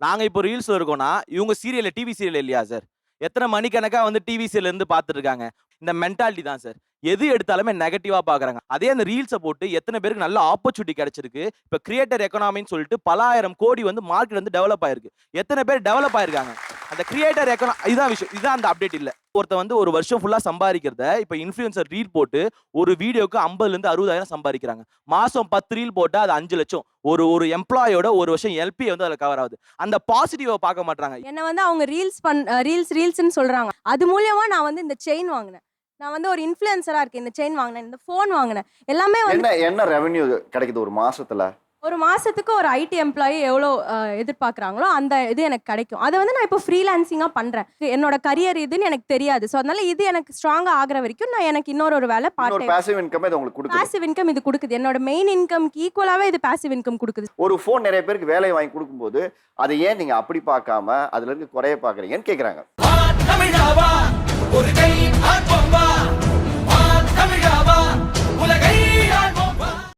நாங்க இப்போ ரீல்ஸ்ல இருக்கோம்னா இவங்க சீரியல்ல டிவி சீரியல் இல்லையா சார்? எத்தனை மணிக்கணக்கா வந்து டிவி சீரியல் இருந்து பார்த்துட்டு இருக்காங்க. இந்த மென்டாலிட்டி தான் சார். எது எடுத்தாலுமே நெகட்டிவா பார்க்குறாங்க. அதே அந்த ரீல்ஸ போட்டு எத்தனை பேருக்கு நல்ல ஆப்பர்ச்சுனிட்டி கிடைச்சிருக்கு. இப்ப கிரியேட்டர் எக்கானமின்னு சொல்லிட்டு பல ஆயிரம் கோடி வந்து மார்க்கெட் வந்து டெவலப் ஆயிருக்கு. எத்தனை பேர் டெவலப் ஆயிருக்காங்க. அந்த கிரியேட்டர் இதுதான் விஷயம். இதுதான் அந்த அப்டேட் இல்ல. ஒருத்தன் வந்து ஒரு வருஷம் ஃபுல்லா சம்பாதிக்கிறத இப்ப இன்ஃப்ளூயன்சர் ரீல் போட்டு ஒரு வீடியோக்கு 50ல இருந்து 60,000 சம்பாதிக்கிறாங்க. மாசம் 10 ரீல் போட்டா அது 5 லட்சம். ஒரு ஒரு எம்ப்ளாயோட ஒரு வருஷம் எல்பி வந்து அதுல கவர் ஆகுது. அந்த பாசிட்டிவா பார்க்க மாட்றாங்க. என்ன வந்து அவங்க ரீல்ஸ்ன்னு சொல்றாங்க. அது மூலியமா நான் வந்து இந்த செயின் வாங்குனேன். நான் வந்து ஒரு இன்ஃப்ளூயன்சரா இருக்கேன். இந்த செயின் வாங்குனேன், இந்த ஃபோன் வாங்குனேன். எல்லாமே வந்து என்ன ரெவென்யூ கிடைக்குது ஒரு மாசத்துல? ஒரு மாசத்துக்கு ஒரு ஐடி எம்ப்ளாயி எவ்வளோ எதிர்பார்க்குறாங்களோ அந்த இது எனக்கு கிடைக்கும். அதை வந்து நான் இப்போ ஃப்ரீலான்சிங்காக பண்ணுறேன். என்னோட கரியர் இதுன்னு எனக்கு தெரியாது. ஸோ அதனால இது எனக்கு ஸ்ட்ராங்காக ஆகிற வரைக்கும் நான் எனக்கு இன்னொரு வேலை ஒரு பாசிவ் இன்கம் இது உங்களுக்கு கொடுக்குது. பாசிவ் இன்கம் இது கொடுக்குது. என்னோட மெயின் இன்கம்க்கு ஈக்குவலாகவே இது பாசிவ் இன்கம் கொடுக்குது. ஒரு ஃபோன் நிறைய பேருக்கு வேலை வாங்கி கொடுக்கும்போது அதை ஏன் நீங்க அப்படி பார்க்காம அதுல இருந்து குறைய பார்க்குறீங்கன்னு கேட்குறாங்க.